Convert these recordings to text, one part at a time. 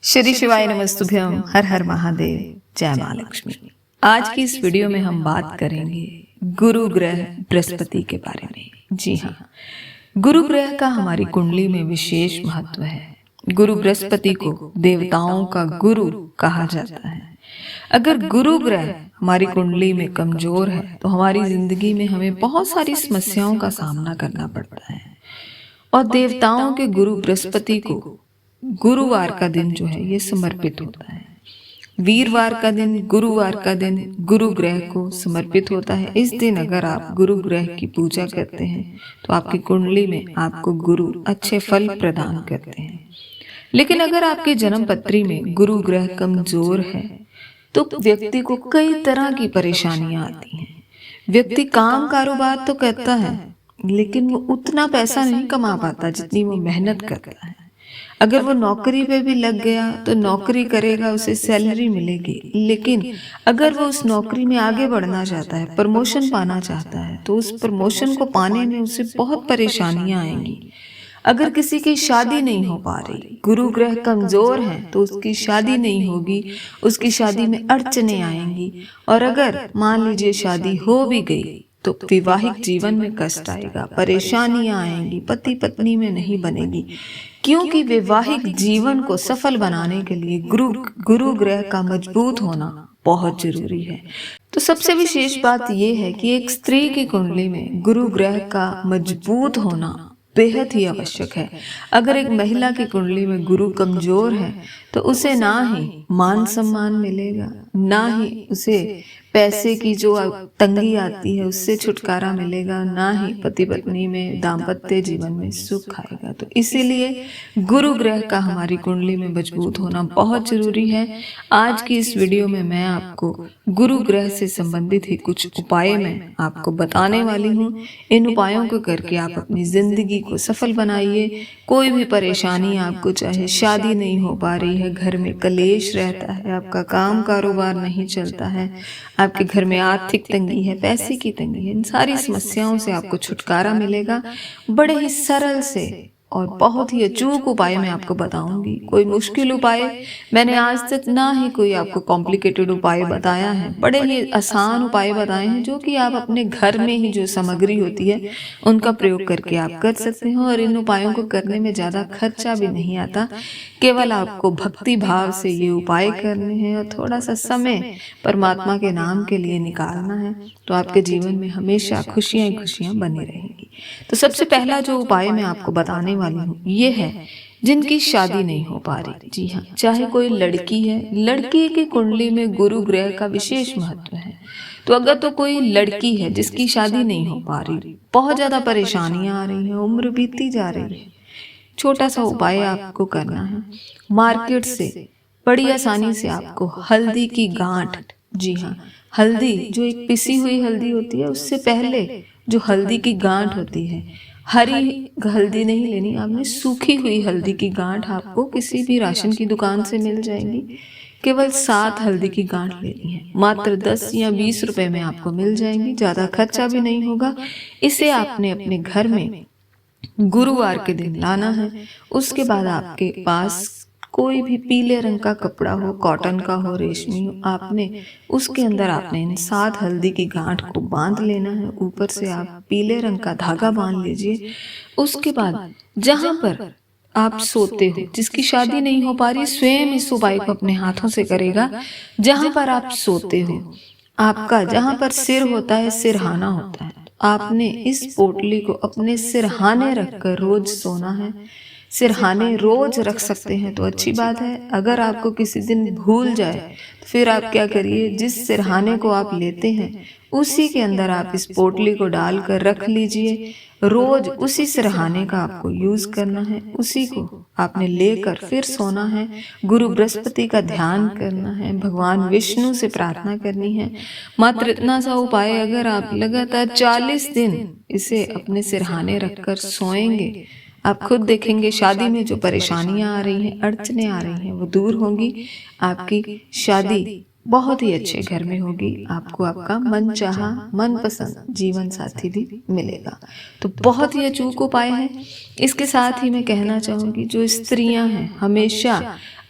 श्री शिवाय नमस्तुभ्यम, हर हर महादेव, जय माँ लक्ष्मी। आज की इस वीडियो में हम बात करेंगे गुरु ग्रह बृहस्पति के बारे में। जी हाँ, गुरु ग्रह का हमारी कुंडली में विशेष महत्व है। गुरु बृहस्पति को देवताओं का गुरु कहा जाता है। अगर गुरु ग्रह हमारी कुंडली में कमजोर है तो हमारी जिंदगी में हमें बहुत सारी समस्याओं का सामना करना पड़ता है। और देवताओं के गुरु बृहस्पति को गुरुवार का दिन जो है ये समर्पित होता है। वीरवार का दिन, गुरुवार का दिन गुरु ग्रह को समर्पित होता है। इस दिन अगर आप गुरु ग्रह की पूजा करते हैं तो आपकी कुंडली में आपको गुरु अच्छे फल प्रदान करते हैं। लेकिन अगर आपके जन्म पत्री में गुरु ग्रह कमजोर है तो व्यक्ति को कई तरह की परेशानियां आती हैं। व्यक्ति काम कारोबार तो करता है लेकिन वो उतना पैसा नहीं कमा पाता जितनी वो मेहनत करता है। अगर वो नौकरी पे भी लग गया तो नौकरी करेगा, उसे सैलरी मिलेगी, लेकिन अगर वो उस नौकरी में आगे बढ़ना चाहता है, प्रमोशन पाना चाहता है, तो उस प्रमोशन को पाने में उसे बहुत परेशानियां आएंगी। अगर किसी की शादी नहीं हो पा रही, गुरु ग्रह कमजोर है तो उसकी शादी नहीं होगी, उसकी शादी में अड़चने आएंगी। और अगर मान लीजिए शादी हो भी गई तो वैवाहिक जीवन में कष्ट आएगा, परेशानियां आएंगी, पति पत्नी में नहीं बनेगी। क्योंकि वैवाहिक जीवन को सफल बनाने के लिए गुरु ग्रह का मजबूत होना बहुत जरूरी है। तो सबसे विशेष बात यह है कि एक स्त्री की कुंडली में गुरु ग्रह का मजबूत होना बेहद ही आवश्यक है। अगर एक महिला की कुंडली में गुरु कमजोर है तो उसे ना ही मान सम्मान मिलेगा, ना ही उसे पैसे की जो तंगी आती है उससे छुटकारा मिलेगा, ना ही पति पत्नी में दाम्पत्य जीवन में सुख आएगा। तो इसीलिए गुरु ग्रह का हमारी कुंडली में मजबूत होना बहुत जरूरी है। आज की इस वीडियो में मैं आपको गुरु ग्रह से संबंधित ही कुछ उपाय मैं आपको बताने वाली हूँ। इन उपायों को करके आप अपनी जिंदगी को सफल बनाइए। कोई भी परेशानी आपको, चाहे शादी नहीं हो पा रही है, घर में कलेश रहता है, आपका काम कारोबार नहीं चलता है, आपके घर में आर्थिक तंगी है, पैसे की तंगी है, इन सारी समस्याओं से आपको छुटकारा मिलेगा। बड़े ही सरल से और बहुत ही अचूक उपाय मैं आपको बताऊंगी। कोई मुश्किल उपाय मैंने आज तक ना ही कोई आपको कॉम्प्लिकेटेड उपाय बताया है, बड़े ही आसान उपाय बताए हैं जो कि आप अपने घर में ही जो सामग्री होती है उनका प्रयोग करके आप कर सकते हो। और इन उपायों को करने में ज़्यादा खर्चा भी नहीं आता, केवल आपको भक्ति भाव से ये उपाय करने हैं और थोड़ा सा समय परमात्मा के नाम के लिए निकालना है, तो आपके जीवन में हमेशा खुशियां खुशियां बनी रहेंगी। तो सबसे पहला जो उपाय मैं आपको बताने वाली हूँ ये है जिनकी शादी नहीं हो पा रही। जी हाँ, चाहे कोई लड़की है, लड़की की कुंडली में गुरु ग्रह का विशेष महत्व है। तो अगर तो कोई लड़की है जिसकी शादी नहीं हो पा रही, बहुत ज्यादा परेशानियां आ रही हैं, उम्र बीतती जा रही है, छोटा सा उपाय आपको करना है। मार्केट से बड़ी आसानी से आपको हल्दी की गांठ, जी हाँ, हल्दी जो एक पिसी हुई हल्दी होती है उससे पहले जो हल्दी की गांठ होती है, हरी हल्दी नहीं लेनी, आपने सूखी हुई हल्दी की गांठ आपको किसी भी राशन की दुकान से मिल जाएंगी। केवल 7 हल्दी की गांठ लेनी है, मात्र 10 या 20 रुपए में आपको मिल जाएंगी, ज्यादा खर्चा भी नहीं होगा। इसे आपने अपने घर में गुरुवार के दिन लाना है। उसके बाद आपके पास कोई भी पीले रंग का कपड़ा हो, कॉटन का हो, रेशमी हो, आपने उसके अंदर आपने इन 7 हल्दी की गांठ को बांध लेना है। ऊपर से आप पीले रंग का धागा बांध लीजिए। उसके बाद जहां पर आप सोते हो, जिसकी शादी नहीं हो पा रही, स्वयं इस उपाय को अपने हाथों से करेगा। जहां पर आप सोते हो, आपका जहां पर सिर होता है, सिरहाना होता है, आपने इस पोटली को अपने सिरहाने रखकर रोज सोना है। सिरहाने रोज रख सकते हैं तो अच्छी बात है। अगर आपको किसी दिन भूल जाए तो फिर आप क्या करिए, जिस सिरहाने को आप लेते हैं उसी के अंदर आप इस पोटली को डालकर रख लीजिए। रोज उसी सिरहाने का आपको यूज करना है, उसी को आपने लेकर फिर सोना है। गुरु बृहस्पति का ध्यान करना है, भगवान विष्णु से प्रार्थना करनी है। मात्र इतना सा उपाय अगर आप लगातार 40 दिन इसे अपने सिरहाने रखकर सोएंगे, आप खुद देखेंगे शादी में जो परेशानियां आ रही हैं, अड़चने आ रही हैं, वो दूर होंगी। आपकी शादी बहुत ही अच्छे घर में होगी, आपको आपका मनचाहा मनपसंद जीवन साथी भी मिलेगा। तो बहुत ही अचूक उपाय है। इसके साथ ही मैं कहना चाहूंगी, जो स्त्रियां हैं हमेशा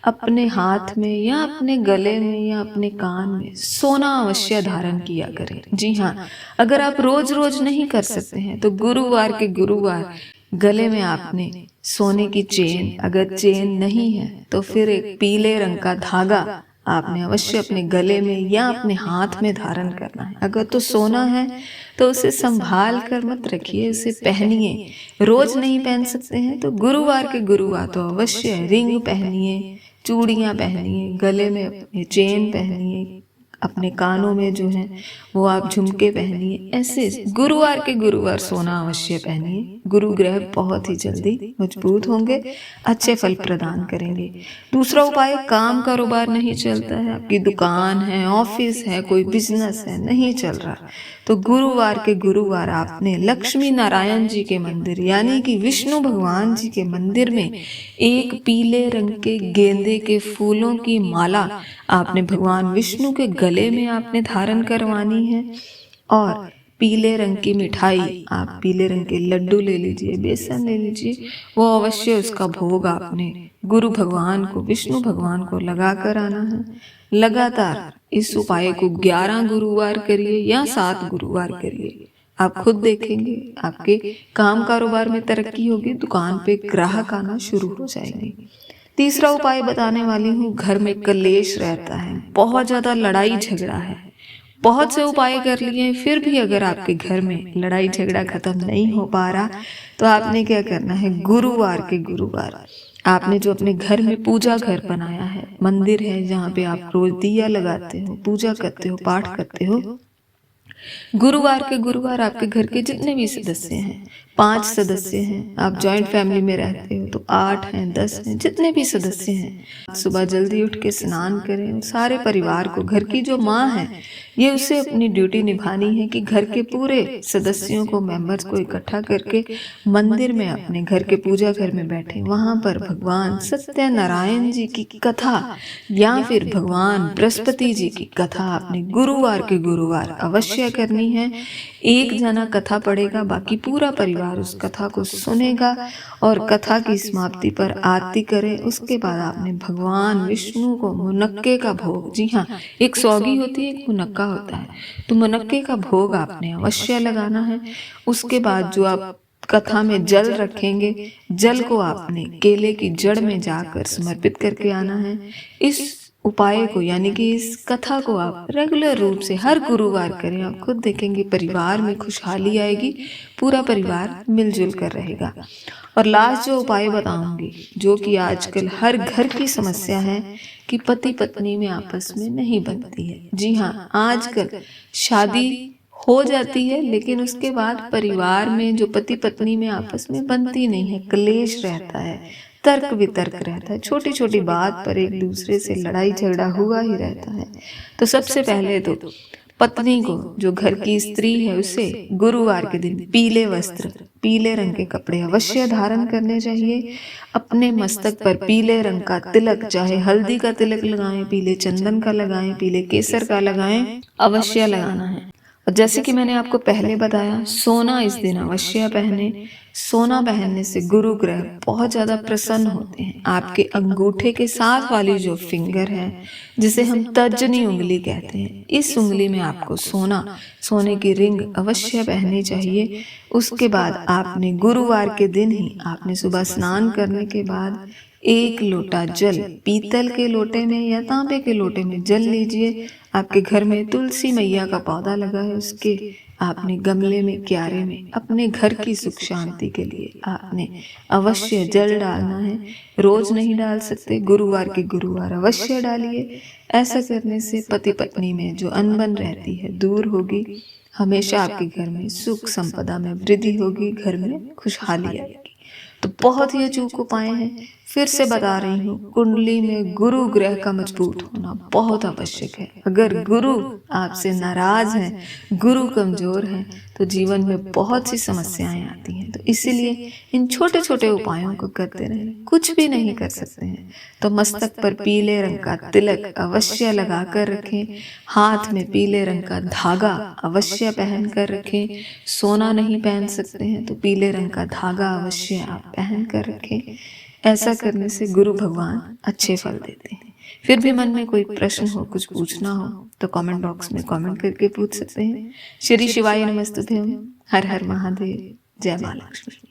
अपने हाथ में या अपने गले में या अपने कान में सोना अवश्य धारण किया करें। जी हाँ, अगर आप रोज रोज नहीं कर सकते हैं तो गुरुवार के गुरुवार गले में आपने सोने की चेन, अगर चेन नहीं है तो फिर एक पीले रंग का धागा आपने अवश्य अपने गले में या अपने हाथ में धारण करना है। अगर तो सोना है तो उसे संभाल कर मत रखिए, उसे पहनिए। रोज नहीं पहन सकते हैं तो गुरुवार के गुरुवार तो अवश्य रिंग पहनिए, चूड़ियाँ पहनिए, गले में अपने चेन पहनिए, अपने कानों में जो है वो आप झुमके पहनिए। ऐसे गुरुवार के गुरुवार सोना अवश्य पहनिए। गुरु ग्रह बहुत ही जल्दी मजबूत होंगे, अच्छे फल प्रदान करेंगे। दूसरा उपाय, काम कारोबार नहीं चलता है, आपकी दुकान है, ऑफिस है, कोई बिजनेस है, नहीं चल रहा, तो गुरुवार के गुरुवार आपने लक्ष्मी नारायण जी के मंदिर यानी कि विष्णु भगवान जी के मंदिर में एक पीले रंग के गेंदे के फूलों की माला आपने भगवान विष्णु के गले में आपने धारण करवानी है। और पीले रंग की मिठाई, आप पीले रंग के लड्डू ले लीजिए, बेसन ले लीजिए, वो अवश्य उसका भोग आपने गुरु भगवान को, विष्णु भगवान को लगा कर आना है। लगातार इस उपाय को 11 गुरुवार करिए या 7 गुरुवार करिए। आप खुद देखेंगे आपके काम कारोबार में तरक्की होगी, दुकान पे ग्राहक आना शुरू हो जाएंगे। तीसरा उपाय बताने वाली हूँ, घर में कलेश रहता है, बहुत ज्यादा लड़ाई झगड़ा है, बहुत से उपाय कर लिए फिर भी अगर आपके घर में लड़ाई झगड़ा खत्म नहीं हो पा रहा तो आपने क्या करना है, गुरुवार के गुरुवार आपने जो अपने घर में पूजा घर बनाया है, मंदिर है जहाँ पे आप रोज दिया लगाते हो, पूजा करते हो, पाठ करते हो, गुरुवार के गुरुवार आपके घर के जितने भी सदस्य हैं, 5 सदस्य हैं, आप जॉइंट फैमिली में रहते हो तो 8 हैं, 10 हैं, जितने भी सदस्य हैं, सुबह जल्दी उठ के स्नान करें। सारे परिवार को, घर की जो माँ है ये उसे अपनी ड्यूटी निभानी है कि घर के पूरे सदस्यों को, मेंबर्स को इकट्ठा करके मंदिर में, अपने घर के पूजा घर में बैठे, वहां पर भगवान सत्यनारायण जी की कथा या फिर भगवान बृहस्पति जी की कथा आपने गुरुवार के गुरुवार अवश्य करनी है। एक जना कथा पढ़ेगा, बाकी पूरा परिवार उस कथा को सुनेगा और कथा की समाप्ति पर आरती करे। उसके बाद आपने भगवान विष्णु को मुनक्के का भोग, जी हाँ, एक सौगी होती है, एक मुनक्का होता है, तो मुनक्के का भोग आपने अवश्य लगाना है। उसके बाद जो आप कथा में जल रखेंगे, जल को आपने केले की जड़ में जाकर समर्पित करके आना है। इस उपाय को यानी कि इस कथा को आप रेगुलर रूप से हर गुरुवार करें, आप खुद देखेंगे परिवार में खुशहाली आएगी, पूरा परिवार मिलजुल कर रहेगा। और लास्ट जो उपाय बताऊंगी, जो कि आजकल हर घर की समस्या है कि पति पत्नी में आपस में नहीं बनती है। जी हाँ, आजकल शादी हो जाती है लेकिन उसके बाद परिवार में जो पति पत्नी में आपस में बनती नहीं है, क्लेश रहता है, तर्क वितर्क रहता है, छोटी छोटी बात पर एक दूसरे से लड़ाई झगड़ा हुआ ही रहता है। तो सबसे पहले तो पत्नी को, जो घर की स्त्री है, उसे गुरुवार के दिन पीले वस्त्र, पीले रंग के कपड़े अवश्य धारण करने चाहिए। अपने मस्तक पर पीले रंग का तिलक, चाहे हल्दी का तिलक लगाएं, पीले चंदन का लगाएं, पीले केसर का लगाएं, अवश्य लगाना है। और जैसे कि मैंने आपको पहले बताया, सोना इस दिन अवश्य पहने। सोना पहनने से गुरु ग्रह बहुत ज्यादा प्रसन्न होते हैं। आपके अंगूठे के साथ वाली जो फिंगर है, जिसे हम तर्जनी उंगली कहते हैं, इस उंगली में आपको सोने की रिंग अवश्य पहननी चाहिए। उसके बाद आपने गुरुवार के दिन ही आपने सुबह स्नान करने के बाद 1 लोटा जल, पीतल के लोटे में या तांबे के लोटे में जल लीजिए। आपके घर में तुलसी मैया का पौधा लगा है, उसके आपने गमले में, क्यारे में, अपने घर की सुख शांति के लिए आपने अवश्य जल डालना है। रोज नहीं डाल सकते, गुरुवार के गुरुवार अवश्य डालिए। ऐसा करने से पति पत्नी में जो अनबन रहती है दूर होगी, हमेशा आपके घर में सुख संपदा में वृद्धि होगी, घर में खुशहाली आएगी। तो बहुत ही अचूक उपाय हैं। फिर से बता रही हूँ, कुंडली में गुरु ग्रह का मजबूत होना बहुत आवश्यक है। अगर गुरु आपसे नाराज हैं, गुरु कमजोर हैं, तो जीवन में बहुत सी समस्याएं आती हैं। तो इसीलिए इन छोटे छोटे उपायों को करते रहें। कुछ भी नहीं कर सकते हैं तो मस्तक पर पीले रंग का तिलक अवश्य लगा कर रखें, हाथ में पीले रंग का धागा अवश्य पहन कर रखें। सोना नहीं पहन सकते हैं तो पीले रंग का धागा अवश्य आप पहन कर रखें। ऐसा करने से गुरु भगवान अच्छे फल देते हैं। फिर भी मन में कोई प्रश्न हो, कुछ पूछना हो तो कमेंट बॉक्स में कमेंट करके पूछ सकते हैं। श्री शिवाय नमस्तुभ्यम। हर हर महादेव। जय मां लक्ष्मी।